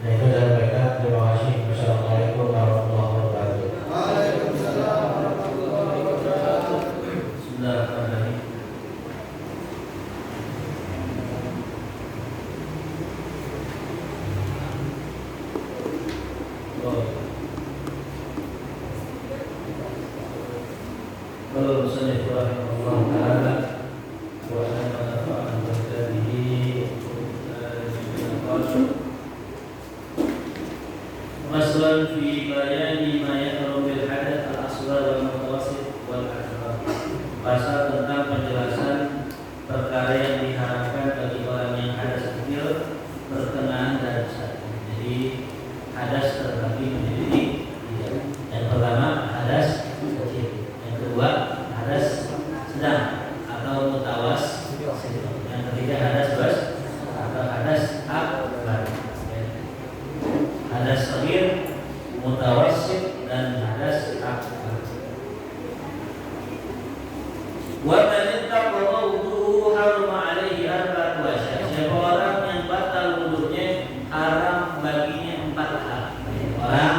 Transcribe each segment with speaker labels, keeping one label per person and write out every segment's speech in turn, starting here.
Speaker 1: Nah itu adalah mereka, terima kasih. Faslun fi bayani ma yahrum bil hadath al-asghar wal mutawassit wal akbar. Pasal tentang penjelasan perkara yang diharapkan bagi orang yang hadas kecil, pertengahan dan besar. Jadi hadas terbagi menjadi tiga. Yang pertama hadas kecil, yang kedua hadas sedang atau mutawas, yang ketiga hadas besar atau hadas akbar. Hadas saghir, mutawassit dan hadas akbar. Wa man ittaqa wudu'uhu harama 'alaihi arba'atu asyar. Siapa orang yang batal wudunya haram baginya 4 hal. Orang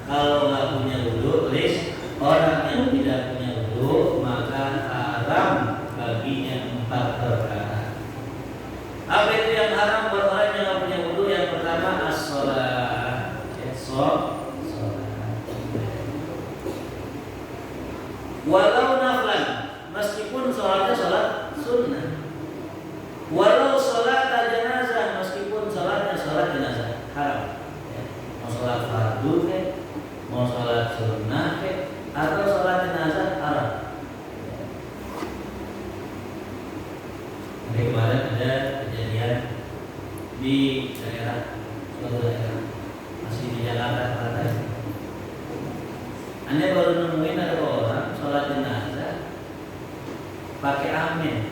Speaker 1: kalau nggak punya wudu, tulis orang yang tidak punya wudu maka haram baginya 4 perkara. Apa itu yang haram buat orang yang nggak punya wudu? Yang pertama as-shalah. Walau naflan, meskipun sholatnya sholat sunnah. Walau sholat jenazah, meskipun sholatnya sholat jenazah, haram. Mau sholat fardu ke, mau sholat sunnah ke, atau sholat jenazah, haram. Hari kemarin ada kejadian di suatu daerah masih di Jakarta. Anda baru nemuin ada orang sholat jenazah pakai amin.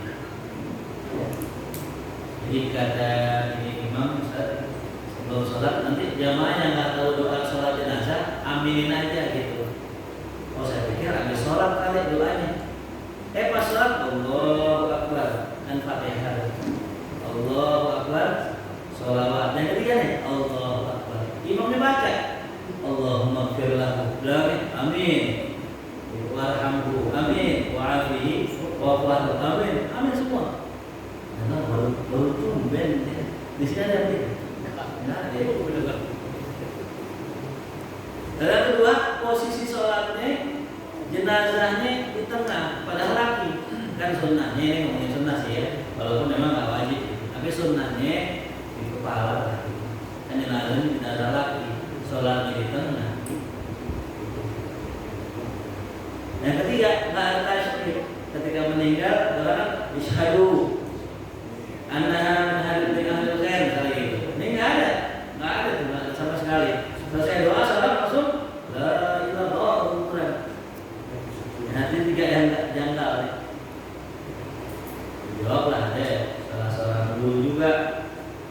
Speaker 1: Jadi kata ini imam Ustaz, sebelum sholat nanti jamaah yang nggak tahu doa sholat jenazah aminin aja gitu. Oh saya pikir habis sholat kali doanya. Pas sholat Allahu Akbar dan Fatihah. Allahu Akbar, sholawat. Yang ketiga nih Allahu Akbar. Imamnya baca Allahumma ighfir lahu, amin. Warhamhu, amin. Wa'afihi, wa'afu, amin. Amin semua. Karena baru tumben di sini ada dia. Nah, dia benar. Dan kedua, posisi sholatnya jenazahnya di tengah, padahal laki. Kan sunnahnya ini ngomongin sunnah sih ya, walaupun memang nggak wajib. Tapi sunnahnya di kepala. Kan jenazahnya tidak ada laki. Sholat di tengah. Yang ketiga, nggak ada tasyrik. Ketika meninggal, orang isyhadu annaha min ahli khair kali itu. Ini nggak ada tuh sama sekali. Selesai doa, salam langsung la ilaha illallah. Nanti tiga yang janggal. Jawablah deh, salah seorang guru juga,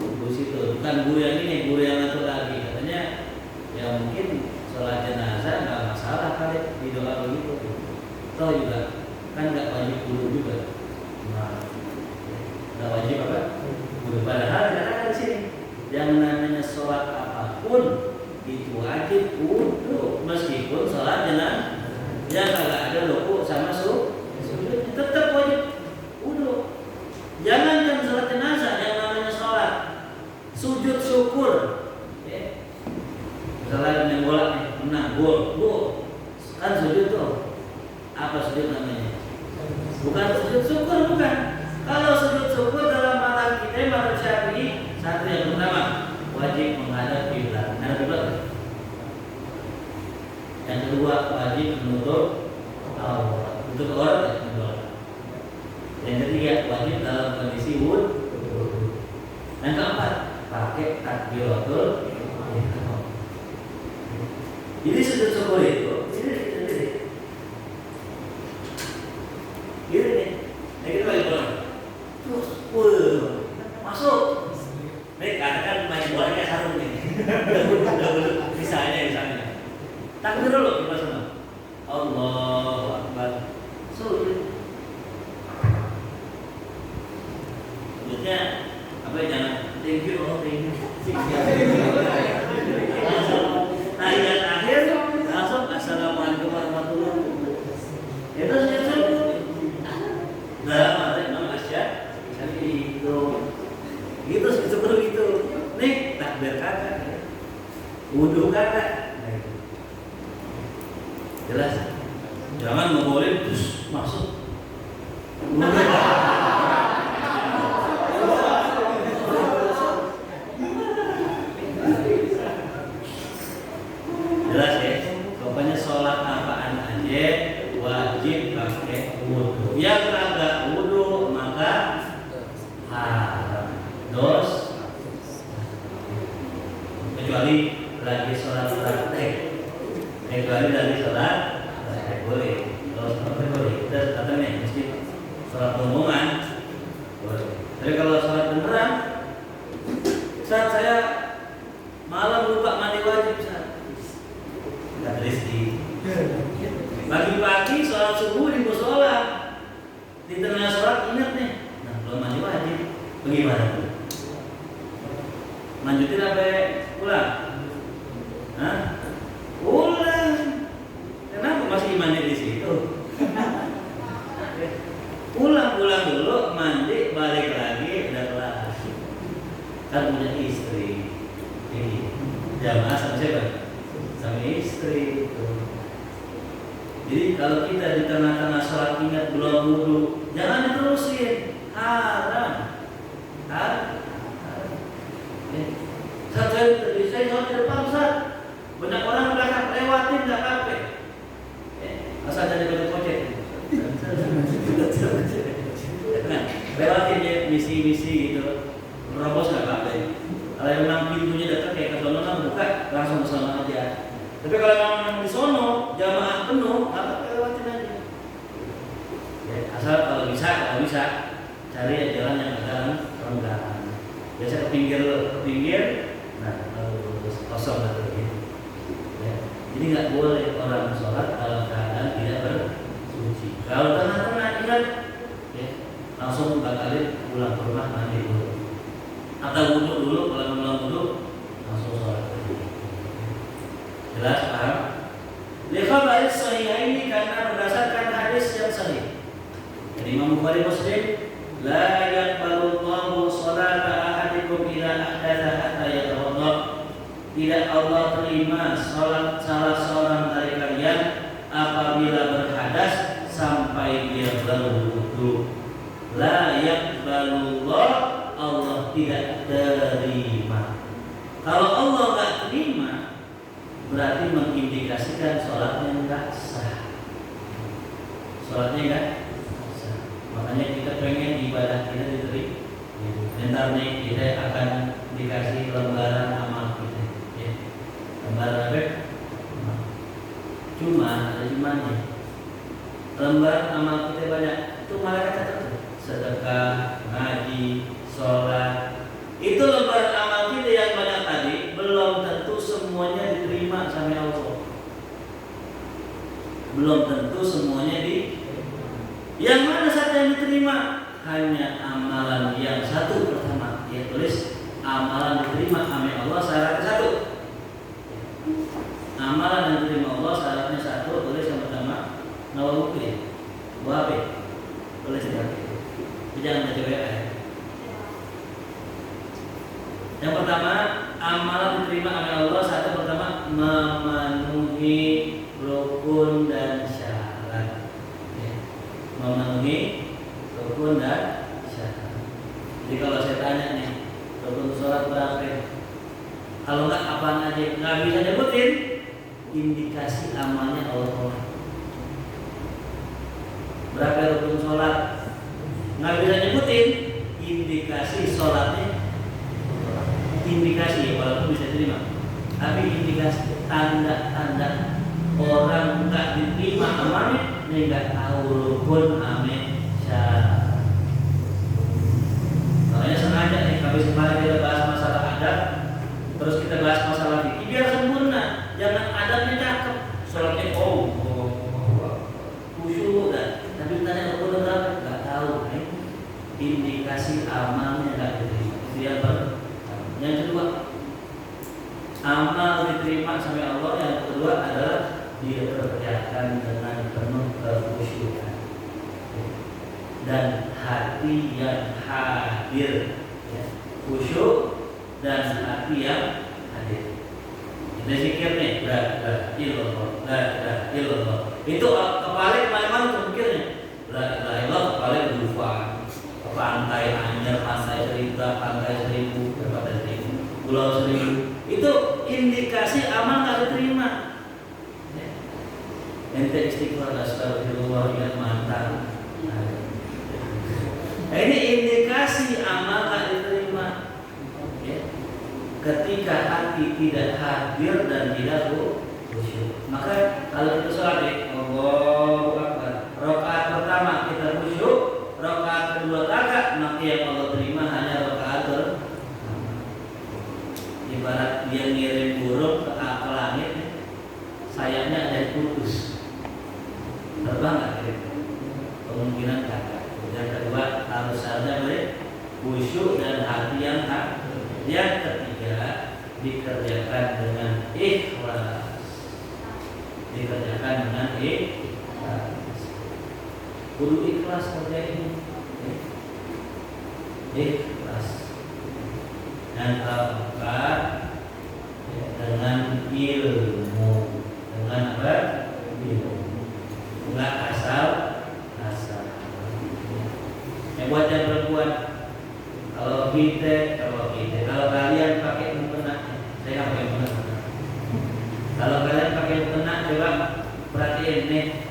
Speaker 1: guru situ, bukan guru yang ini, guru yang satu lagi katanya. Ya mungkin sholat jenazah nggak masalah kali di doa begitu. Toh juga kan nggak wajib dulu juga. Nah, nggak wajib apa? Dulu padahal ada di sini. Yang namanya sholat apapun itu wajib wudu meskipun sholat jenazah. Ya nggak ada ruku sama sujud tetap wajib wudu. Jangan sholat jenazah yang namanya sholat sujud syukur. Misalnya main bola nih, menang gol, kan sujud tuh. Apa sujud namanya? Bukan sujud syukur, bukan. Kalau sujud syukur dalam mazhab kita mazhab Syafi'i, satu yang pertama wajib menghadap kiblat. Menghadap kiblat. Yang kedua wajib menutup aurat. Untuk aurat ya kedua. Yang ketiga wajib dalam kondisi wudu. Yang keempat pakai takbiratul ihram. Jadi sujud syukur itu, gini nih, kita lagi bola, terus, masuk, nih katakan main bola kayak sarung nih, udah misalnya, takbir dulu kita semua, Allahu Akbar, sujud, sujudnya apa ya jangan, thank you, tahiyat akhir langsung assalamualaikum warahmatullahi wabarakatuh. Itu sujud. Dalam arti Imam Asy-Syafi'i itu. Gitu seperti itu. Nih takbir kagak. Wudu kagak. Jelas. Jangan ngomongin terus masuk. lagi sholat praktek, kecuali lagi sholat praktek boleh. Kalau sholat praktek boleh, kita katanya mesti sholat rombongan boleh. Tapi kalau sholat beneran, saat saya malam lupa mandi wajib, saat nggak rezeki. Pagi-pagi sholat subuh di musola, di tengah sholat ingat nih, nah belum mandi wajib, bagaimana tuh? Lanjutin apa pulang? Hah? Pulang. Kenapa masih mandi di situ? Pulang dulu, mandi, balik lagi, udah kelar. Kan punya istri, ini jamaah sama siapa? Sama istri itu. Jadi kalau kita di tengah-tengah sholat ingat belum wudu, jangan diterusin, haram. Saya sholat di depan, Ustaz. Banyak orang belakang lewatin nggak apa-apa. Asal jadi baju kocek. Nah, lewatin ya misi-misi gitu. Nerobos nggak apa-apa. Kalau memang pintunya dekat kayak ke sono buka, langsung ke sono aja. Tapi kalau memang di sono jamaah penuh, apa lewatin aja. Ya, asal kalau bisa cari jalan yang agak renggang. Biasa ke pinggir, nah harus kosong atau gitu. Ya. Jadi nggak boleh orang sholat dalam keadaan tidak bersuci. Kalau tengah-tengah ingat, ya, langsung batalin pulang ke rumah mandi dulu. Atau wudhu dulu, kalau belum wudhu langsung sholat. Jelas paham? Likhabar sahih ini karena berdasarkan hadis yang sahih. Jadi Imam Bukhari Muslim, la yaqbalullahu sholata ahadikum idza ahdatsa hatta yatawadda. Tidak Allah terima salat salah seorang dari kalian apabila berhadas sampai dia berwudu. La yaqbalullah, Allah tidak terima. Kalau Allah enggak terima, berarti mengindikasikan sholatnya enggak sah. Sholatnya enggak sah. Makanya kita pengen ibadah kita diterima. Bentar nih kita akan dikasih lembaran amal kita. Ya. Lembaran apa? Cuma ada cumannya. Lembaran amal kita banyak. Itu malaikat tertentu. Sedekah, ngaji, sholat. Itu lembaran amal kita yang banyak tadi belum tentu semuanya diterima sama Allah. Belum tentu semuanya yang mana saja yang diterima? Hanya amalan yang satu pertama. Dia tulis amalan diterima sama Allah syaratnya satu. Amalan yang diterima Allah syaratnya satu. Tulis yang pertama Nawawi. Wabe. Tulis seperti itu. Jangan baca WA. Yang pertama, amalan diterima oleh Allah satu pertama memenuhi rukun dan syarat. Ya. Memenuhi rukun dan syarat. Jadi kalau saya tanya nih, rukun sholat berapa? Kalau enggak apaan aja, nggak bisa nyebutin, indikasi amalnya Allah. Berapa rukun sholat? Nggak bisa nyebutin, indikasi sholatnya. Indikasi ya, walaupun bisa terima, tapi indikasi tanda-tanda orang nggak diterima amalnya, ini nggak tahu rukun ame syarat. Makanya sengaja nih kami kemarin kita bahas masalah adab, terus kita bahas masalah fikih biar sempurna, jangan adabnya cakep, sholatnya khusyuk tapi tanya rukun berapa nggak tahu, indikasi amalnya nggak diterima. Dia yang kedua, amal diterima sampai Allah. Yang kedua adalah dikerjakan dengan penuh kekhusyukan dan hati yang hadir, ya. Khusyuk dan hati yang hadir. Kita zikir nih, la ilaha illallah. Itu kepala kemana-mana tuh mikirnya. La ilaha illallah kepala dufa. Ke pantai Anyer, pantai Cerita, pantai Seribu, pantai Seribu, Pulau Seribu. Itu indikasi amal nggak diterima. Ya. Ente istighfar, astagfirullah, ingat mantan. Nah, ini indikasi amal nggak diterima. Ya. Ketika ketika hati tidak hadir dan tidak khusyuk. Maka kalau kita sholat Allahu Akbar, rakaat pertama kita khusyuk, rakaat kedua kagak, maka yang Allah terima hanya rakaat pertama. Ibarat dia ngirim burung ke langit, sayapnya ada yang putus, terbang nggak kira-kira? Kemungkinan kagak. Yang kedua harus ada khusyuk dan hati yang hadir. Yang ketiga dikerjakan dengan ikhlas. Dikerjakan dengan ikhlas. Kudu ikhlas kerja ini. Ikhlas. Dan keempat dengan ilmu. Dengan apa? Ilmu. Enggak asal. Buat yang perempuan, kalau kalian pakai mukena, saya nggak pakai mukena. Kalau kalian pakai mukena, coba perhatiin nih,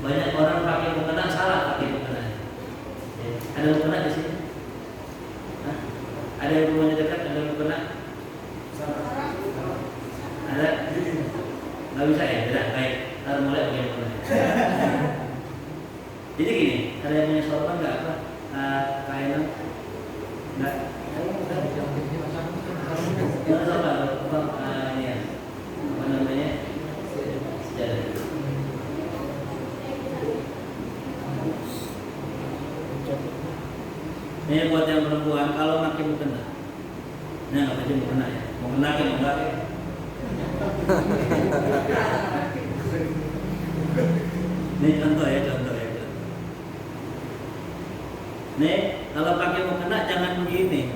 Speaker 1: banyak orang pakai mukena salah pakai mukena. Ada mukena di sini? Hah? Ada yang rumahnya dekat ada mukena? Ada? Nggak bisa ya? Tidak baik. Ntar mulai pakai mukena. Jadi gini, ada yang punya sorban nggak apa? Kainnya nggak? Nggak sorban, ini ya, apa namanya? Sejadah. Ini buat yang perempuan, kalau pakai mukena, ini nggak pakai mukena ya? Mukena ke enggak? Ini contoh ya. Nih, kalau pakai mukena jangan begini.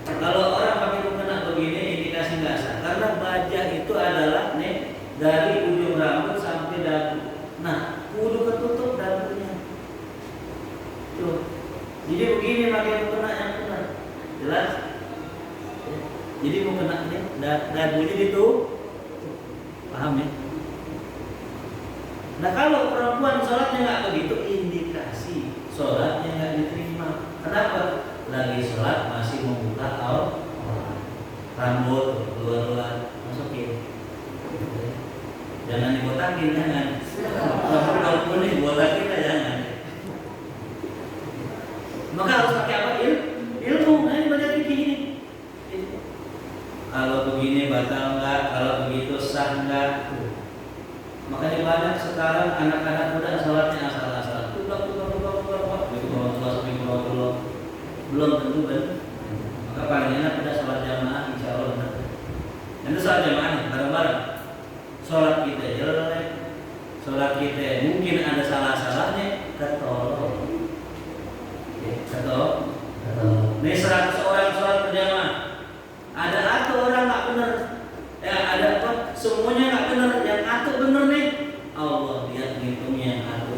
Speaker 1: Kalau orang pakai mukena begini indikasi nggak sah. Karena baja itu adalah nih dari ujung rambut sampai dagu. Nah, kudu ketutup dagunya. Tuh. Jadi begini pakai mukena yang benar. Jelas? Jadi mukena ini dagunya ditutup. Paham ya? Nah, kalau perempuan sholatnya nggak begitu, indikasi sholatnya nggak diterima. Kenapa? Lagi sholat masih membuka rambut keluar masukin. Jangan dibotakin, jangan. Kalau kuning botakin jangan. Maka harus pakai apa? Ilmu. Nah, ini banyak begini. Kalau begini batal nggak? Kalau begitu sah nggak? Makanya banyak sekarang anak-anak muda sholatnya asal-asalan. Belum tentu benar. Maka paling enak kita sholat jamaah, insya Allah benar. Nanti sholat jamaah nih, bareng-bareng. Sholat kita jelek, sholat kita mungkin ada salah-salahnya, ketolong. Ketolong. Nih 100 orang sholat berjamaah, ada satu orang nggak benar, ya ada apa? Semuanya nggak benar, yang satu benar nih. Allah lihat ngitungnya yang satu,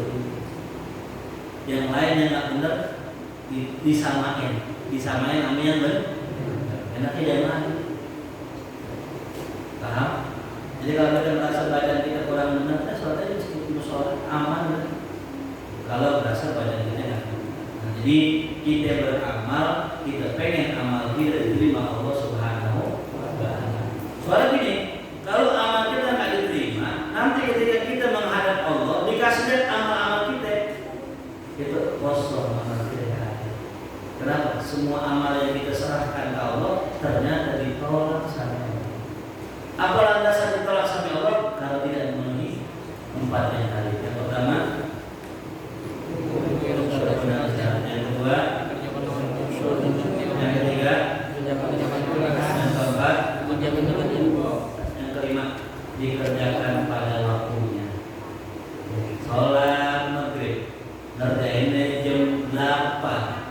Speaker 1: yang lainnya nggak benar. Disamain sama yang benar. Enaknya jangan. Paham? Jadi kalau kita merasa badan kita kurang benar, kita sholat aja meskipun sholat aman. Kalau merasa badan kita nggak benar. Nah, jadi kita beramal, kita pengen amal kita diterima Allah Subhanahu wa Ta'ala. Soalnya gini, kalau amal kita nggak diterima, nanti ketika kita menghadap Allah, dikasih lihat amal-amal kita, itu kosong amal kita. Kenapa? Semua amal yang kita serahkan ke Allah ternyata ditolak sama Allah. Apa landasan ditolak sama Allah? Kalau tidak memenuhi 4 yang tadi. Yang pertama, yang kedua, yang ketiga, yang keempat, yang kelima, dikerjakan pada waktunya. Sholat maghrib ngerjainnya jam 8.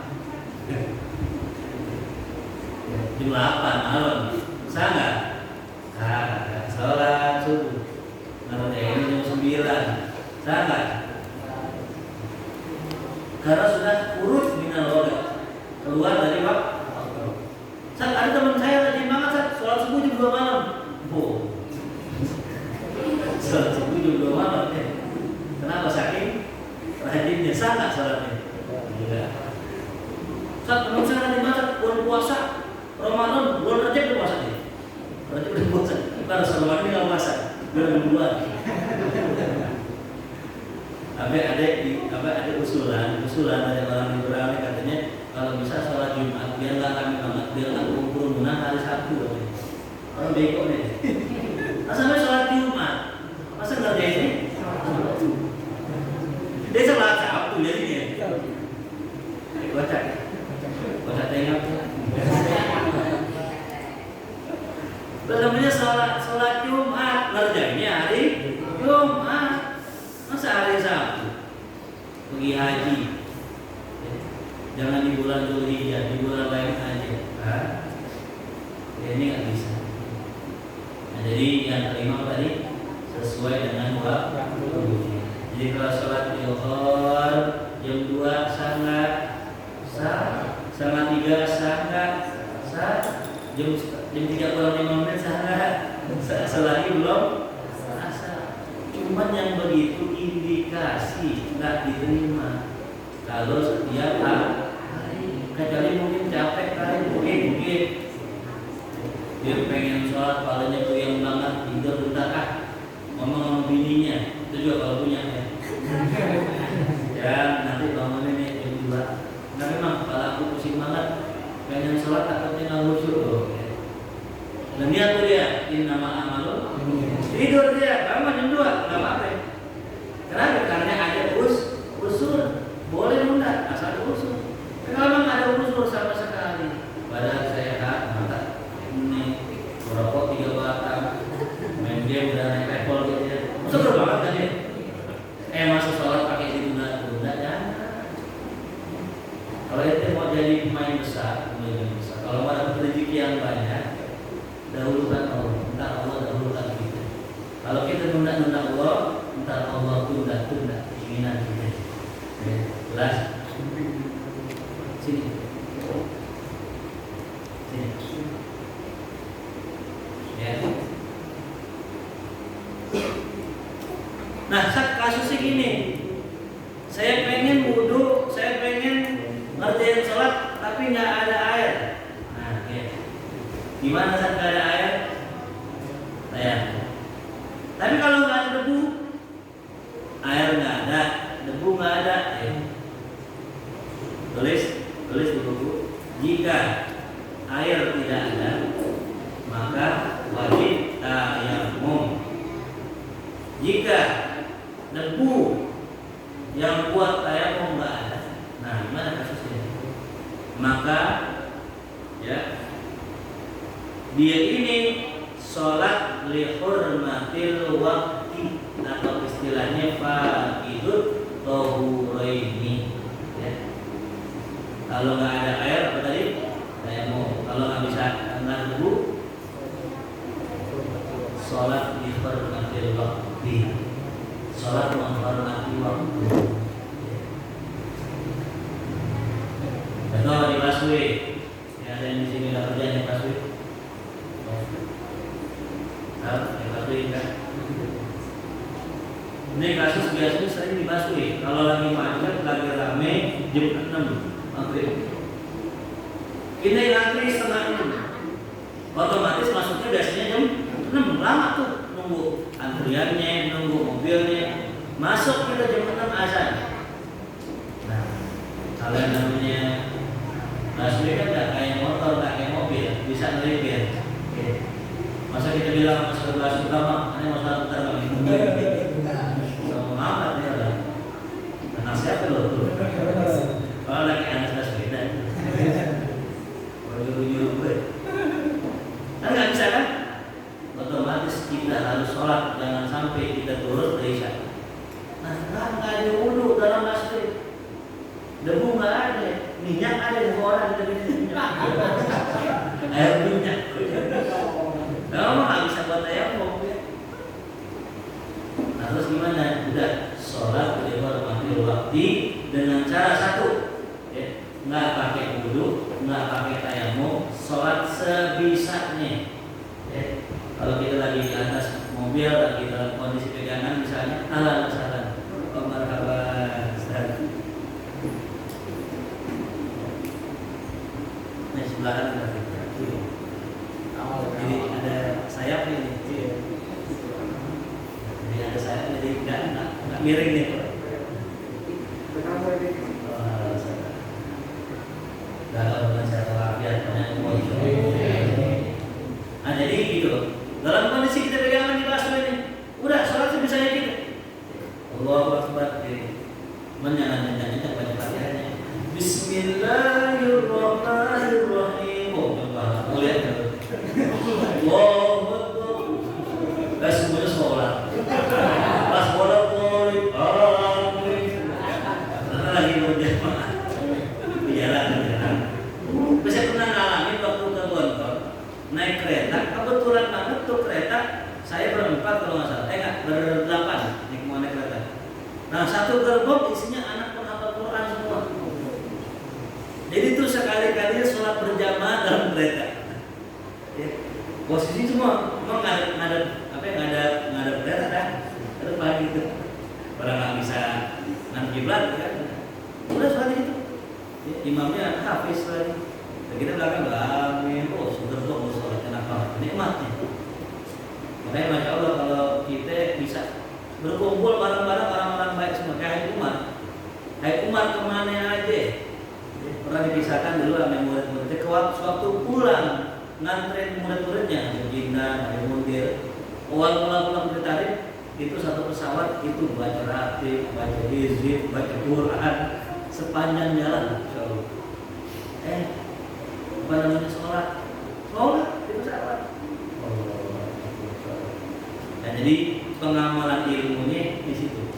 Speaker 1: Jam 8 malam, bisa nggak? Kagak. Sholat subuh ngerjain jam 9, bisa nggak? Ntar Salman ini nggak masak, berdua. Ada usulan dari orang yang berani katanya kalau bisa sholat Jumat biar nggak rame banget, biar nggak kerumunan hari Sabtu. Orang bego nih. Masa sholat Jumat, masa ngerjain ini? Dia sholat Sabtu jadinya. Kocak tengok. Namanya sholat Jumat, ngerjainnya hari Jumat. Masa hari Sabtu pergi haji, jangan di bulan Dzulhijjah, di bulan lain aja. Ini nggak bisa. Nah, jadi yang kelima tadi sesuai dengan waktu. Jadi kalau sholat Zuhur jam 2 sah nggak? Sah. Setengah 3 sah nggak? Sah. Jam 3 kurang 5 menit sah nggak? Selagi belum. Cuman yang begitu indikasi nggak diterima kalau setiap hari, kecuali mungkin capek kali, mungkin dia pengen sholat palanya tuh yang banget tidur bentar ngomong bininya itu juga kalau punya ya. Ya nanti bangunnya nih jam 2. Nah memang kepala aku pusing banget, pengen sholat takutnya nggak khusyuk loh. Dan dia tuh dia nama amalu tidur dia bangun jam 2 nggak apa-apa. Kenapa? Karena ada usul boleh nunda asal ada usul. Kalau memang ada usul sama sekali, padahal saya mata ini merokok 3 batang, main game udah naik level gitu ya. Usul banget kan ya? Masuk sholat pakai ditunda-tunda ya. Kalau itu mau jadi pemain besar, kalau mau dapat rezeki yang banyak, dahulukan Allah, entar Allah dahulukan kita. Kalau kita nunda-nunda Allah, entar Allah tunda-tunda keinginan kita. Jelas? Sini. Ya. Nah, kasusnya gini. Saya pengen wudu, saya pengen ngerjain sholat, tapi nggak ada air. Nah, ya. Gimana saat nggak ada air? Ya. Tapi kalau nggak ada debu, air nggak ada, debu nggak ada, tulis di buku. Jika air tidak ada, maka wajib tayamum. Jika debu yang buat tayamum nggak ada, nah gimana kasusnya? Maka ya dia ini sholat li hurmatil waqti atau istilahnya fa'idut tahuraini ya. Kalau nggak ada air apa tadi? Tayamum. Kalau nggak bisa nggak debu, sholat li hurmatil waqti, sholat menghormati waktu. Contoh di Baswi, ya, ada yang di sini nggak kerja di Baswi. Ini kasus biasanya sering dibasui. Kalau lagi macet, lagi rame, jam 6 maghrib. Ini antri setengah 6. Otomatis masuknya biasanya jam 6. Lama tuh nunggu antriannya, nunggu mobilnya. Masuk kita jam 6 azan. Nah, kalau yang namanya basui kan nggak kayak motor, nggak kayak mobil, bisa ngelipir. Masa kita bilang masuk ke kelas utama, ini masalah bentar kami nunggu. Amat ya lah. Tenang siapa lo tuh? Kalau lagi anak sepeda, nyuruh gue. Kan nggak bisa kan? Otomatis kita harus sholat, jangan sampai kita turun dari isya. Nah, nggak ada wudu dalam masjid. Debu nggak ada, minyak ada di orang kita minyak. Air minyak. Kamu nggak bisa buat tayamum. Terus gimana? Udah sholat di hormatil waktu dengan cara satu, ya, nggak pakai wudu, nggak pakai tayamum, sholat sebisanya. Ya. Kalau kita lagi di atas mobil, lagi dalam kondisi pegangan misalnya, salah. Marhaban, Ustaz. Nah sebelahan berarti. Jadi ada sayap ini. Jadi ada saya jadi nggak miring nih. Dalam bulan sehat walafiat banyak semua. Nah jadi gitu. Dalam kondisi kita pegangan di basuh ini, udah sholat sebisanya kita. Allahu Akbar. Jangan banyak latihannya. Bismillahirrahmanirrahim. Oh, lihat dulu. Allahu Akbar. Gak semuanya sholat. Pas sholat boleh. Amin. Karena lagi berjamaah. Jalan. Saya pernah ngalamin waktu ke Gontor naik kereta. Kebetulan banget tuh kereta saya berempat kalau nggak salah. Berdelapan naik kereta. Nah satu gerbong isinya anak penghafal Quran semua. Jadi itu sekali-kalinya sholat berjamaah dalam kereta. Ya. Posisi semua memang nggak ada kereta dah. Ada pagi itu. Orang nggak bisa ngadep kiblat kan. Udah sholat itu. Ya, imamnya hafiz lagi. Dan kita belakang amin. Oh gerbong sholat kenapa? Nikmatnya. Makanya masya Allah kalau kita bisa berkumpul bareng-bareng orang-orang baik semua kayak Umar. Kayak Umar kemana aja? Pernah dipisahkan dulu sama murid-muridnya. Waktu pulang nganterin murid-muridnya, Baginda, Mundir. Awal pulang ditarik itu satu pesawat itu baca ratib, baca hizib, baca Quran sepanjang jalan. Apa namanya sholat di pesawat. Nah jadi pengamalan ilmunya di situ.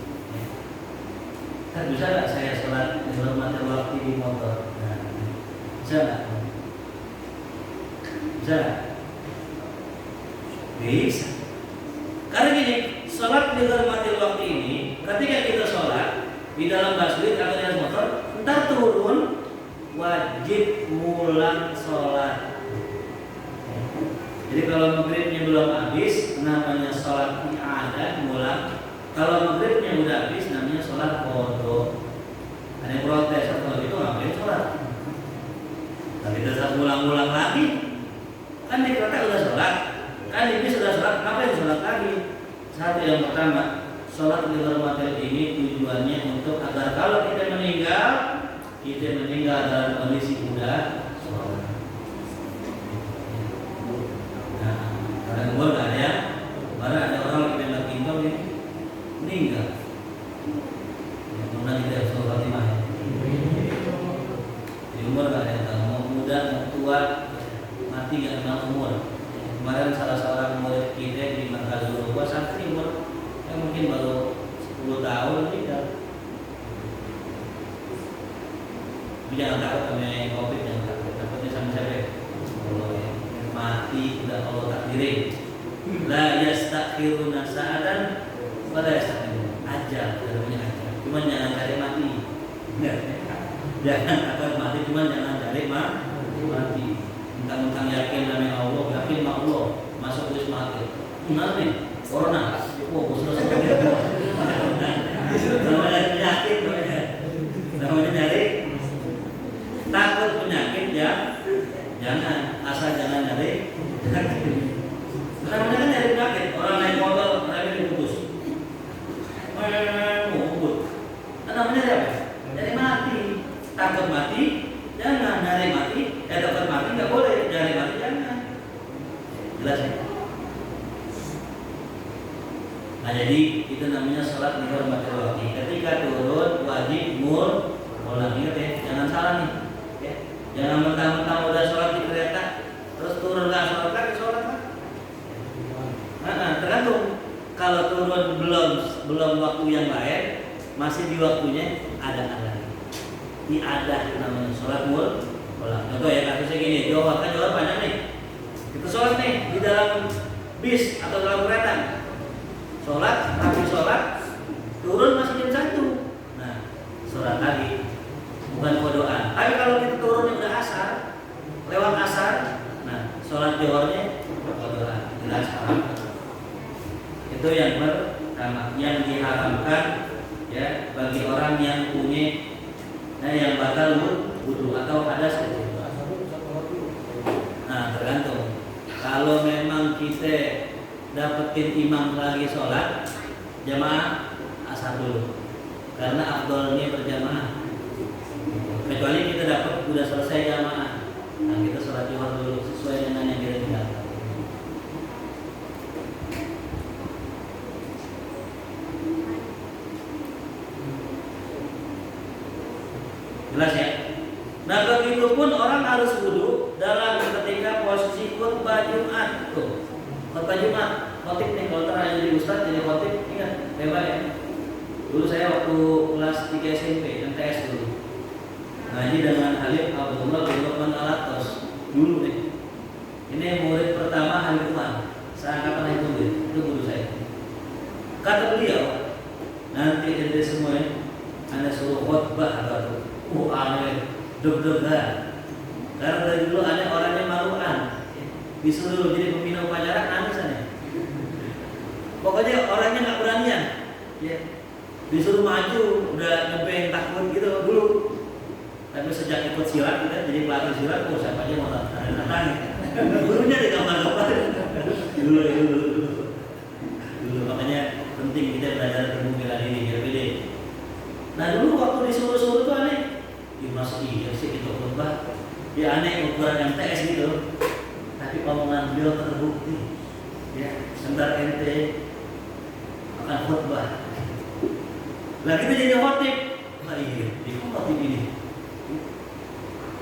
Speaker 1: Bisa nggak saya sholat menghormati waktu di motor? Nah, bisa nggak? Bisa nggak? Bisa. Karena gini, sholat menghormati waktu ini, ketika kita sholat di dalam busway atau di dalam motor, ntar turun wajib mulang sholat. Jadi kalau maghribnya belum habis, namanya sholat ada mulang. Kalau maghribnya udah habis, namanya sholat qadha. Ada yang protes kalau itu ngapain sholat? Tapi kita ulang-ulang lagi. Kan di kereta udah sholat, kan di bis sudah sholat, ngapain sholat lagi? Satu yang pertama, sholat di hormatil ini tujuannya untuk agar kalau kita meninggal dalam kondisi udah sholat. Karena umur gak ada, karena ada orang yang ditembak pintu ini meninggal. Kemudian kita harus Fatimah. Di umur gak ada yang tahu, mau muda, mau tua, mati gak kenal umur. Kemarin salah seorang murid kita di Markazul Uwa santri umur mungkin baru 10 tahun meninggal. Tapi jangan takut sama COVID, jangan takutnya sama siapa? Mati udah Allah takdirin. La yastakhiruna sa'atan wa la yastakhirun. Ajal, namanya ajal. Cuman jangan cari mati. Jangan takut mati, cuman jangan cari mati. Mentang-mentang yakin namanya Allah, yakin sama Allah, masuk wisma atlet. Benar nih, corona. Oh, sudah sampai namanya penyakit, namanya nyari. Takut penyakit ya. Jangan, asal jangan nyari penyakit. Namanya kan nyari penyakit. Orang naik motor, remnya diputus. Ngumpul. Namanya apa? Nyari mati. Takut mati, jangan nyari mati. Takut mati nggak boleh. Nyari mati jangan. Jelas ya? Nah jadi itu namanya sholat di hormati waktu. Ketika turun wajib mulang. Ingat ya, jangan salah nih. Jangan mentang-mentang udah sholat di kereta terus turun nggak sholat lagi, sholat kan? Tergantung. Kalau turun belum waktu yang lain, masih di waktunya ada lagi. Ini ada namanya sholat mulang. Contoh ya kasusnya gini, jawab banyak nih. Kita sholat nih di dalam bis atau dalam kereta. Sholat, turun masih jam 1. Nah, sholat lagi. Bukan kodoan. Tapi kalau kita turunnya udah asar, lewat asar, nah sholat johornya kodoan. Jelas paham? Itu yang pertama, yang diharamkan ya bagi orang yang punya yang batal wudu atau hadas kecil. Nah tergantung. Kalau memang kita dapetin imam lagi sholat jamaah asar dulu, karena afdolnya berjamaah. Kecuali kita dapat udah selesai jamaah, nah kita sholat zuhur dulu sesuai dengan yang kita tinggalkan. Jelas ya? Nah begitu pun orang harus wudhu dalam ketika posisi khutbah Jumat. Tuh, khutbah Jumat, khotib nih, kalau terakhir jadi ustaz jadi khotib, ingat hebat ya. Dulu saya waktu kelas 3 SMP, MTS dulu, ngaji dengan Halif Abdullah bin Luqman Al-Atos dulu nih. Ini murid pertama Halifan, seangkatan itu guru saya. Kata beliau, nanti ente semua Anda suruh khutbah atau aneh, deg-degan. Karena dari dulu aneh orangnya maluan, disuruh jadi pembina upacara nangis aneh. Pokoknya orangnya nggak beranian, ya. Disuruh maju udah nyebeng takut gitu dulu. Tapi sejak ikut silat kita jadi pelatih silat, siapa aja mau datang. Gurunya di kamar dulu. Makanya penting kita belajar ilmu bela diri biar pede. Nah dulu waktu disuruh-suruh tuh aneh. Masuk iya sih itu khutbah, ya aneh ukuran MTS gitu, tapi omongan beliau terbukti, ya sebentar ente akan khutbah, lah kita jadi khotib, nah iya, di khotib ini,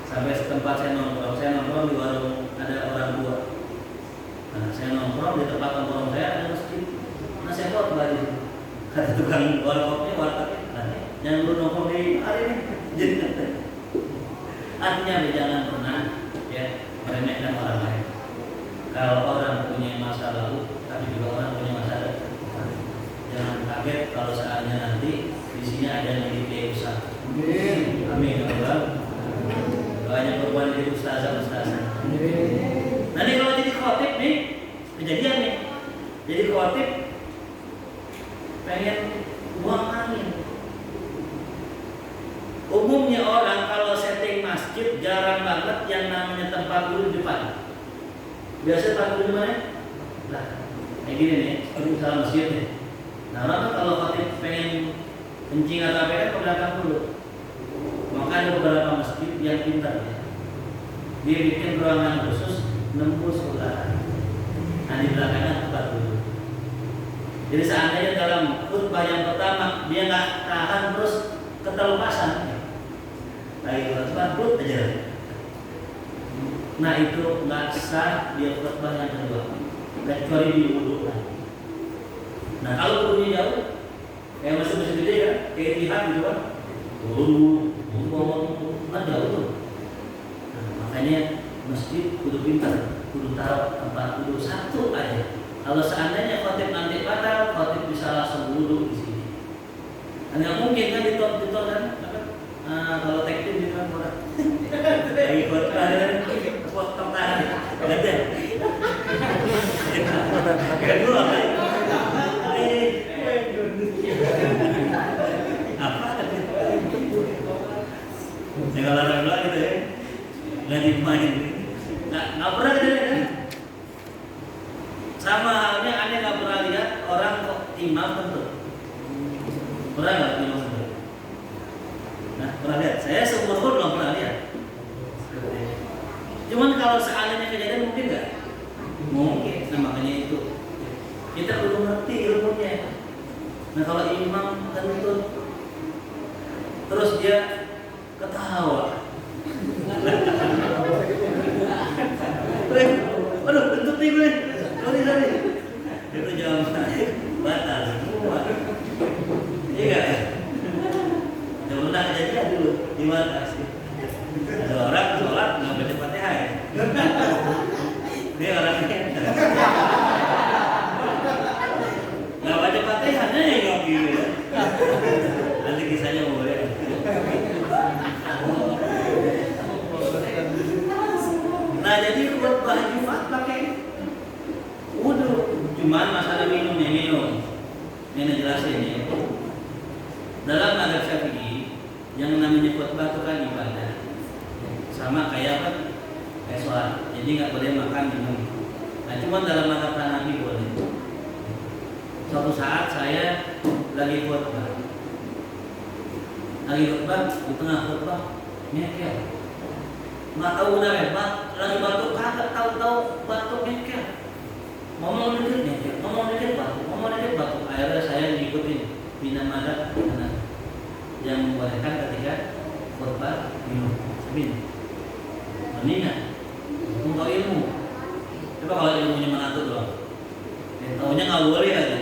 Speaker 1: sampai setempat saya nongkrong di warung ada orang tua, nah saya nongkrong di tempat nongkrong saya ada masjid, nah saya khotbah di situ, kata tukang warkopnya, jangan lu nongkrong di hari ini. Jadi artinya jangan pernah ya meremehkan orang lain. Kalau orang punya masa lalu, tapi juga orang punya masa depan. Jangan kaget kalau saatnya nanti di sini ada yang jadi kiai besar. Amin. Banyak korban jadi ustazah. Nanti kalau jadi khotib nih, kejadian nih. Jadi khotib pengen buang angin. Umumnya orang kalau setting masjid jarang banget yang namanya tempat duduk di depan. Biasa tempat duduk di mana? Lah, kayak gini nih, misalnya masjid nih. Nah orang kalau khotib pengen kencing atau apa kan ke belakang dulu. Maka ada beberapa masjid yang pintar ya. Dia bikin ruangan khusus nembus ke belakang. Nah di belakangnya tempat duduk. Jadi seandainya dalam khutbah yang pertama dia nggak tahan terus keterlepasan. Lagi khutbah aja. Nah itu nggak sah dia khutbah yang kedua, kecuali diwudhukan. Nah kalau wudhunya jauh, kayak masih gede kan, kayak Tihad gitu kan, kan jauh tuh. Nah, makanya masjid kudu pintar, kudu taruh tempat wudhu satu aja. Kalau seandainya khotib nanti batal, khotib bisa langsung wudhu di sini. Nggak mungkin kan diton kan? Kalau teknik di kan orang lagi khotbah potong tangan, nggak ada. Kedua kan? Apa? Jangan larang-larang gitu ya, nggak dimain. Nggak pernah gitu kan? Sama halnya aneh nggak pernah lihat orang kok imam tentu. Pernah nggak imam tentu? Nah, pernah lihat? Saya seumur belum pernah lihat. Cuman kalau seandainya kejadian mungkin nggak? Mungkin. Nah makanya itu kita perlu ngerti ilmunya. Nah kalau imam tentu terus dia ketawa. Aduh, bentuk nih gue. Sorry. Itu jawab batal semua. Iya nggak? Udah pernah kejadian dulu di mana sih? Ada orang sholat nggak baca Fatihah ya? Dia orangnya nggak baca Fatihahnya ya nggak gitu ya. Nanti kisahnya boleh. Nah jadi khutbah Jumat pakai wudhu. Cuman masalah minum. Ini jelasin ya. Dalam mazhab Syafi'i yang namanya khutbah itu kan ibadah. Sama kayak apa? Kayak sholat. Jadi nggak boleh makan minum. Nah cuma dalam mazhab Hanafi boleh. Suatu saat saya lagi khutbah, di tengah khutbah nyeker, nggak tahu kenapa, lagi batuk kagak tahu batuk nyeker, ngomong dikit batuk, akhirnya saya ngikutin bina madat yang membolehkan ketika khutbah minum, mendingan untuk ilmu. Coba kalau ilmunya mengatur doang, taunya nggak boleh aja.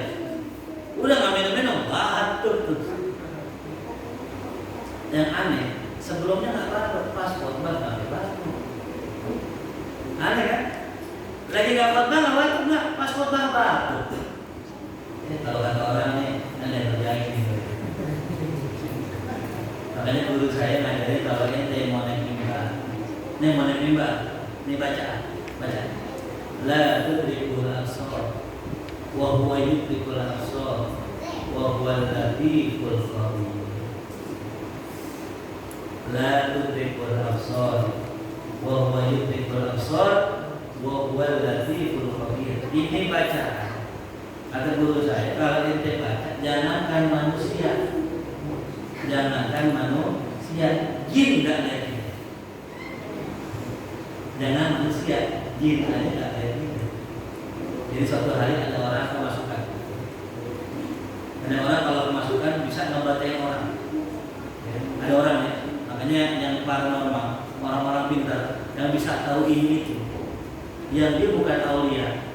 Speaker 1: Udah nggak minum, batuk tuh. Yang aneh, sebelumnya nggak batuk, pas khutbah nggak batuk. Aneh kan? Lagi nggak khutbah nggak batuk, nggak pas khutbah batuk. Kalau kata orang nih, aneh terjadi nih. Makanya guru saya ngajarin kalau ente mau naik mimbar, nih baca. La tudrikul absar wa huwa yudrikul absar wa huwa al-latiful khabir. La tudrikul absar wa huwa yudrikul absar wa huwa al-latiful khabir. Ini bacaan kata guru saya, kalau ente baca jangankan manusia, jin enggak lihat ini. Jangan manusia, jin aja enggak lihat ini. Jadi suatu hari ada orang kemasukan. Ada orang kalau kemasukan bisa ngebatain orang. Ya, ada orang ya, makanya yang paranormal, orang-orang pintar yang bisa tahu ini itu, yang dia bukan aulia,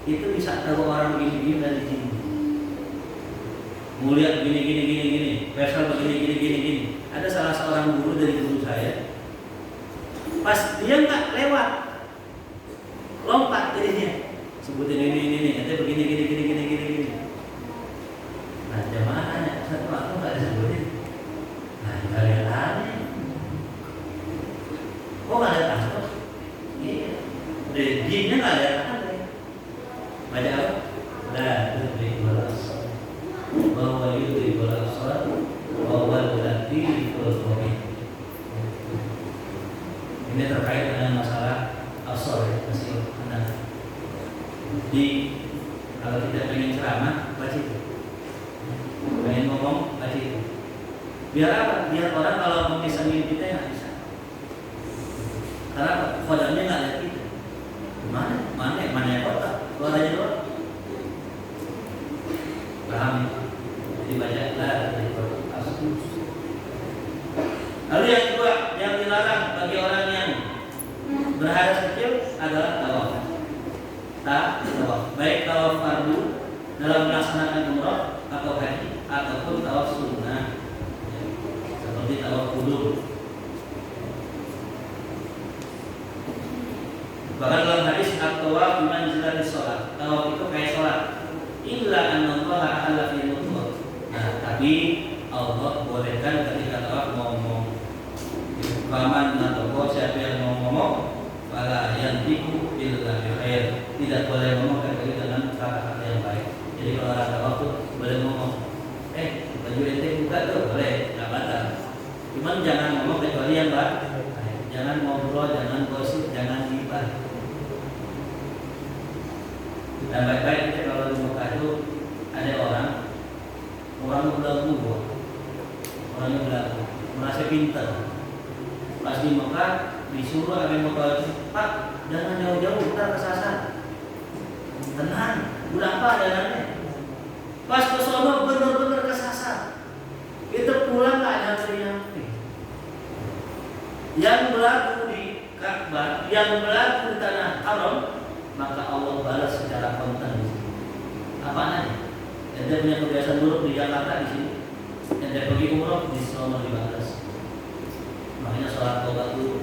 Speaker 1: itu bisa tahu orang begini dari jin. Mulia gini, Faisal begini. Ada salah seorang guru dari guru saya, pas dia nggak lewat, lompat jadinya, sebutin ini, nanti begini. Nah, jamaah nanya, satu aku nggak disebutin. Nah, nggak lihat aneh. Kok nggak lihat aneh? Iya, udah jinnya nggak lihat aneh. Baca apa? Nah, itu bahwa itu berasal bahwa berarti berkomitmen. Ini terkait dengan masalah absor ya, masih ada. Jadi kalau kita pengen ceramah baca itu, pengen ngomong baca itu. Biar apa? Biar orang kalau mengisahkan kita nggak bisa. Karena kodamnya nggak lihat kita. Mana yang kotak? Suaranya doang. Paham? Dibacalah dari Al-Qur'an. Lalu yang kedua, yang dilarang bagi orang yang berhadas kecil adalah tawaf. Baik tawaf fardu dalam melaksanakan umrah atau haji ataupun tawaf sunnah, seperti tawaf qudum. Bahkan dalam hadis at-tawaf bimanzilatis shalat, tawaf itu kayak salat. Illa annallaha ahalla fi nutur. Nah, tapi Allah bolehkan ketika tawaf ngomong. Faman atau siapa yang mau ngomong, fala yantiqu illa bi khair. Tidak boleh ngomong kecuali dengan kata-kata yang baik. Jadi kalau orang tawaf tuh boleh ngomong, baju ente buka tuh boleh, nggak batal. Cuman jangan ngomong kecuali yang baik. Jangan ngobrol, jangan gosip, jangan gibah. Dan baik-baik kita kalau di Mekah itu ada orang belagu, merasa pintar. Pas di Mekah disuruh agen Mekah, Pak, jangan jauh-jauh, kita kesasar. Tenang, udah apa jalannya? Pas ke sono bener-bener kesasar. Kita pulang nggak nyampe. Yang berlaku di Ka'bah, yang berlaku di tanah haram, maka Allah balas secara kontan di sini. Apaan? Ente punya kebiasaan buruk di Jakarta di sini. Ente pergi umroh di sono dibalas. Makanya sholat taubat dulu.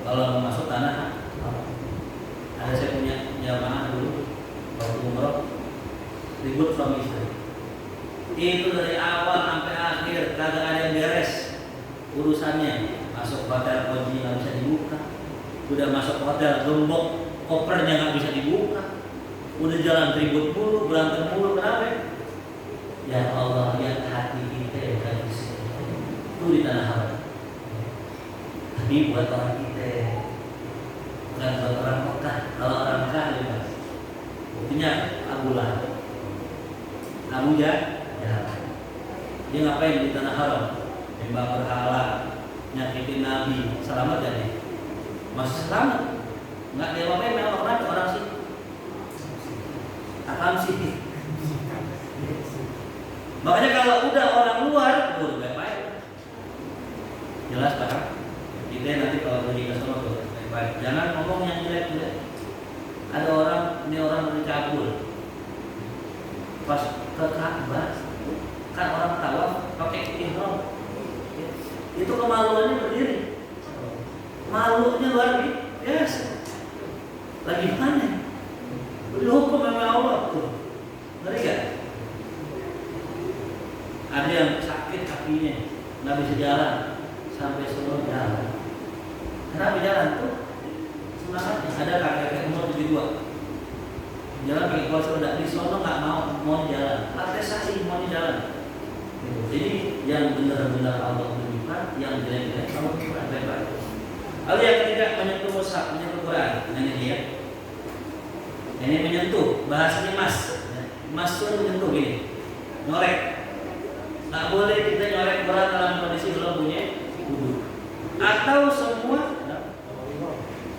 Speaker 1: Kalau mau masuk tanah, ada saya punya jamaah dulu waktu umroh ribut suami istri. Itu dari awal sampai akhir kagak ada yang beres urusannya. Masuk hotel kunci nggak bisa dibuka. Udah masuk hotel gembok kopernya nggak bisa dibuka, udah jalan ribut mulu, berantem mulu, kenapa? Ya Allah, lihat hati kita bukan di sini, itu di tanah haram. Tapi buat orang kita, bukan buat orang Mekah. Kalau orang Mekah bebas. Buktinya Abu Lahab. Abu Jahal. Dia ngapain di tanah haram? Nyembah berhala, nyakitin Nabi, selamat gak dia? Masih selamat. Nggak dia ngapain memang orang sih. Apaan sih? Makanya kalau udah orang luar, baik-baik. Jelas Pak? Kita nanti kalau pergi ke sana tuh baik-baik. Jangan ngomong yang jelek-jelek. Ada orang, ini orang dari cabul. Pas ke Ka'bah, kan orang tawaf pakai ihram. Itu kemaluannya berdiri. Malunya luar biasa. Lagi mana? Berhukum sama Allah tuh. Ngeri gak? Ada yang sakit kakinya, nggak bisa jalan sampai semua jalan. Kenapa jalan tuh? Semangatnya. Ada kakek umur 72, jalan pakai kursi roda, di sono nggak mau jalan, latesasi mau jalan. Jadi yang benar-benar Allah tunjukkan, yang jelek-jelek Allah tunjukkan baik-baik. Lalu yang ketiga, menyentuh mushaf, menyentuh Quran. Ini dia. Ini menyentuh, bahasanya mas itu menyentuh gini, ngorek. Nggak boleh kita nyolek Quran dalam kondisi belum punya wudu. Atau semua,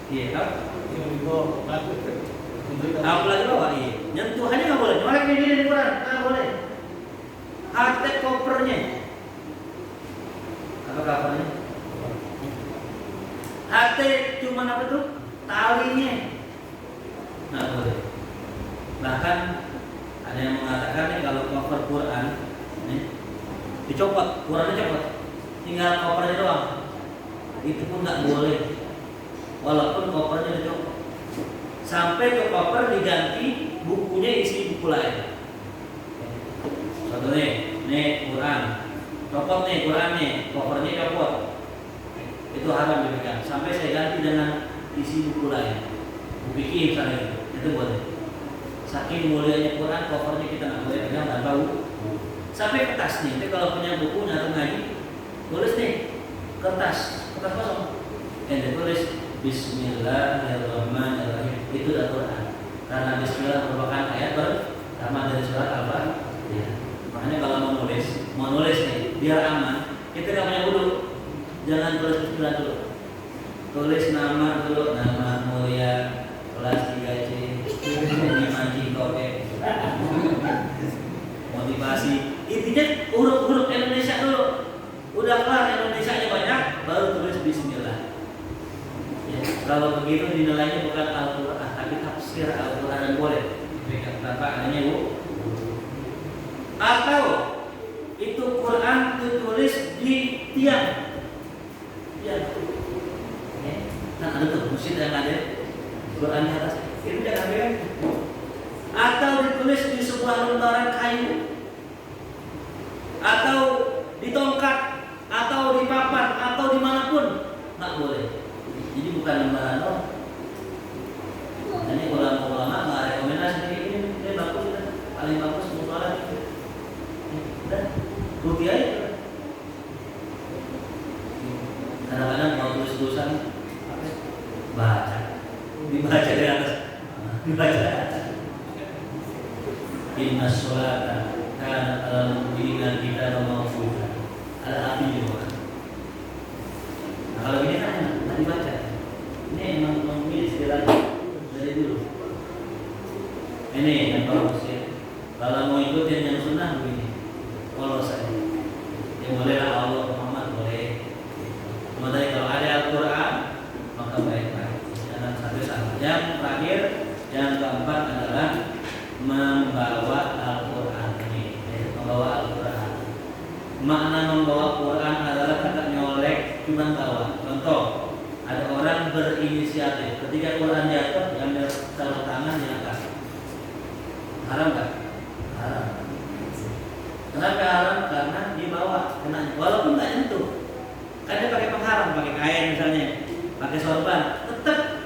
Speaker 1: iya kan? Apalagi bawa, iya. Nyentuhannya nggak boleh. Nyolek ini di Quran nggak boleh. Hati kopernya, apa covernya? Hati cuma apa tuh? Talinya, nggak boleh. Bahkan ada yang mengatakan nih kalau cover Quran, nih, dicopot, Qurannya copot, tinggal kopernya doang. Itu pun nggak boleh, walaupun kopernya dicopot. Sampai ke koper diganti bukunya isi buku lain. Contohnya, nih Quran, copot nih Quran nih, kopernya copot. Itu haram dipegang. Sampai saya ganti dengan isi buku lain, buku fikih misalnya, itu boleh. Saking mulianya Quran, kopernya kita nggak boleh pegang tanpa buku. Sampai kertas nih, jadi kalau punya buku nyata ngaji, tulis nih kertas kosong, yang ditulis Bismillahirrahmanirrahim. Itu adalah Quran. Karena Bismillah merupakan ayat pertama dari surat Al-Fatihah. Makanya kalau mau nulis nih, biar aman, kita nggak punya wudu, jangan tulis Bismillah dulu. Tulis nama dulu, nama mulia kelas 3C, ini manji koke. Motivasi, intinya huruf-huruf Indonesia dulu. Udah kelar Indonesianya banyak, baru tulis Bismillah. Ya, kalau begitu dinilainya bukan Al-Quran, tapi tafsir Al-Quran yang boleh dipegang tanpa adanya bu. Atau itu Quran ditulis di tiang. Ya. Nah ada tuh masjid yang ada Quran di atas. Itu jangan pegang. Atau ditulis di sebuah lembaran kayu, atau di tongkat, atau di papan, atau dimanapun nggak boleh. Jadi bukan lembaran doang. Ini ulama-ulama nggak rekomendasi ini bagus, paling bagus musola itu. Udah, rugi aja. Kadang-kadang mau tulis-tulisan baca, dibaca di atas, dibaca. Inna sholata kanat alal mu'minina kitaban mawquta. Ada api juga. Nah, kalau ini kan enak dibaca. Ini memang memilih istilahnya dari dulu. Ini yang bagus ya. Kalau mau ikutin yang sunnah begini, polos saja. Yang bolehlah Allah Muhammad boleh. Kemudian kalau ada Al-Quran maka baik-baik. Jangan sampai salah. Yang terakhir, yang keempat adalah membawa Al-Quran ini, membawa Al-Quran. Makna membawa Quran adalah tidak nyolek, cuma bawa. Contoh, ada orang berinisiatif, ketika Quran jatuh, diambil taruh tangan diangkat. Haram nggak? Haram. Kenapa haram? Karena dibawa, kena. Walaupun nggak nyentuh, kan dia pakai penghalang, pakai kain misalnya, pakai sorban, tetap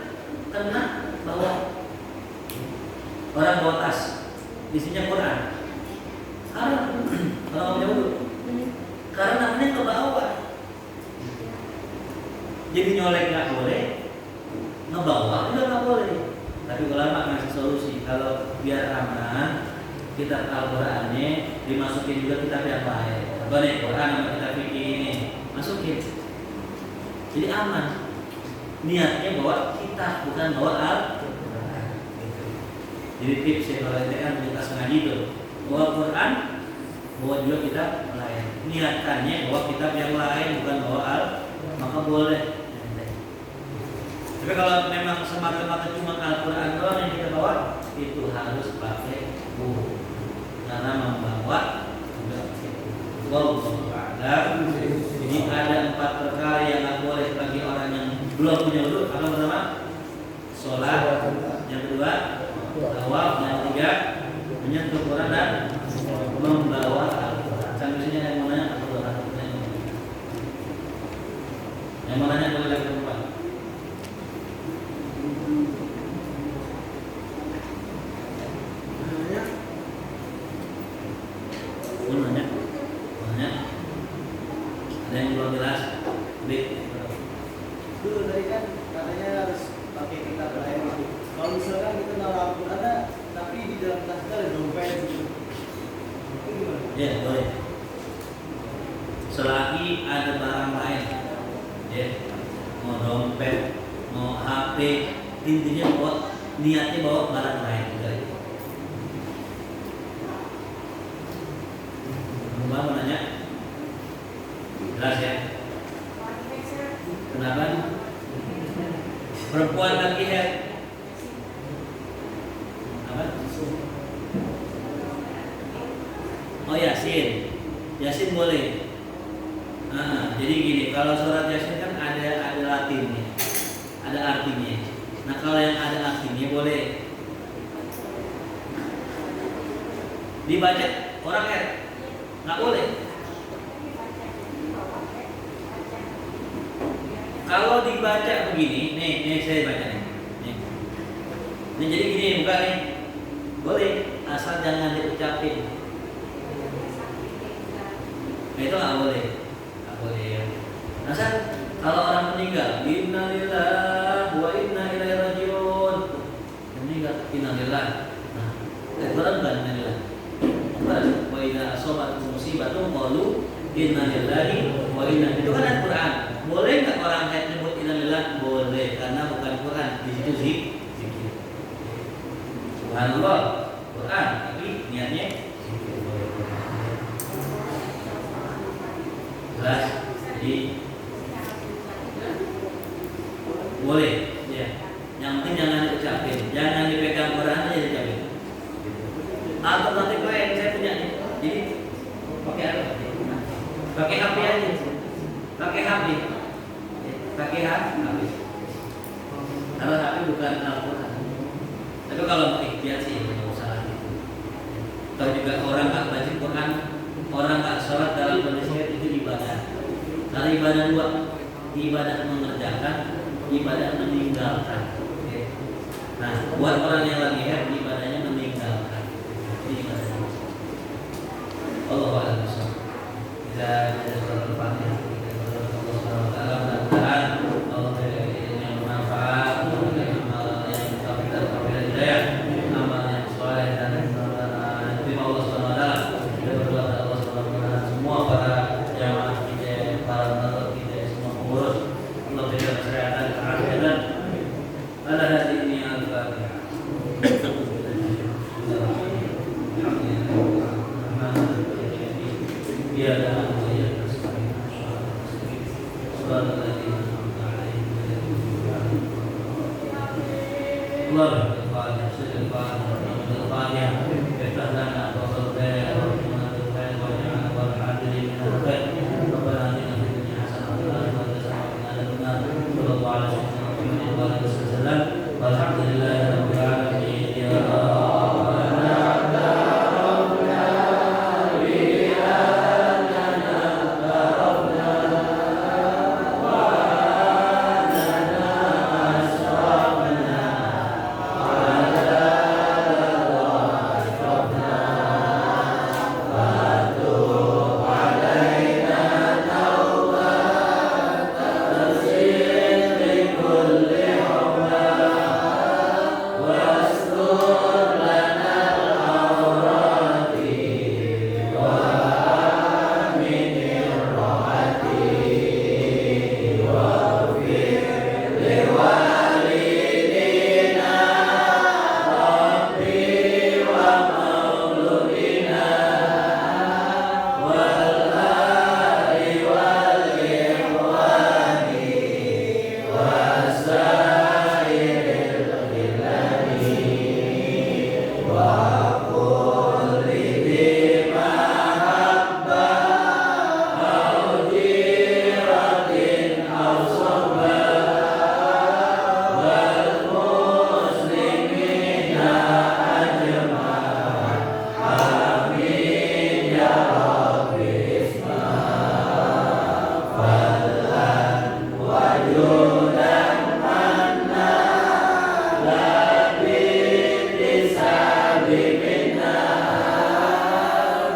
Speaker 1: kena bawa. Orang bawa tas, isinya Quran, haram. Kalau mau jauh, karena namanya ke bawah. Jadi nyolek nggak boleh, ngebawa juga nggak boleh. Tapi ulama ngasih solusi, kalau biar aman, kitab Al-Qur'annya, dimasukin juga kitab yang lain. Apa nih Quran sama kitab fikih ini masukin. Jadi aman. Niatnya bawa kitab bukan bawa Al-Qur'an. Jadi tips ya kalau kita kan kita ngaji itu bawa Quran, bawa juga kitab lain. Niatkannya bawa kitab yang lain bukan bawa Al-Qur'an, maka boleh. Tapi kalau memang semata-mata cuma Al-Quran doang yang kita bawa, itu harus pakai buku karena membawa juga wallahu a'lam. Jadi ada 4 perkara yang nggak boleh bagi orang yang belum punya wudu. Apa pertama? Sholat. Yang kedua, tawaf. Yang ketiga, menyentuh Quran dan membawa Al-Quran. Sampai sini yang mau nanya atau yang mau nanya boleh lagi perempuan. Ada yang belum jelas?
Speaker 2: Itu tadi kan katanya harus pakai kitab lain. Kalau misalkan kita naruh Al-Quran ada, tapi di dalam tas kita ada dompet gitu. Itu gimana?
Speaker 1: Ya boleh. Selagi ada barang lain, ya mau dompet, mau HP, intinya bawa niatnya bawa barang lain juga. Mau nanya? Jelas ya? Kenapa? Perempuan lagi head. Apa? Oh Yasin. Yasin boleh. Jadi gini, kalau surat Yasin kan ada latinnya, ada artinya. Nah kalau yang ada artinya boleh dibaca orang head, nggak boleh. Kalau dibaca begini, nih saya baca nih. Nih jadi gini bukan nih, boleh asal jangan diucapin. Nah itu nggak boleh, nggak boleh. Asal kalau orang meninggal, innalillahi wa inna ilaihi rajiun. Meninggal, innalillah. Nah, Quran bukan innalillah. Quran wa idza asabatkum musibatun qalu innalillahi wa inna. Itu kan Al-Quran. Boleh nggak orang kayak nyebut innalillah? Boleh, karena bukan Quran. Di situ zikir. Subhanallah, Quran, tapi niatnya zikir. Jelas? Jadi boleh, ya. Yang penting jangan diucapin, jangan dipegang Quran aja diucapin. Alternatif lain saya punya nih. Jadi pakai apa? Pakai HP aja. Pakai HP. Pakai HP. Kalau HP bukan Al-Quran. Tapi kalau mau ikhtiar sih nggak usah gitu. Atau juga orang nggak baca Quran, orang nggak sholat dalam kondisi itu ibadah. Kalau ibadah dua, ibadah mengerjakan, ibadah meninggalkan. Nah, buat orang yang lagi happy ibadahnya meninggalkan. Ini ibadahnya. Allah Akbar. Kita Al-Fatihah.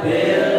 Speaker 1: bil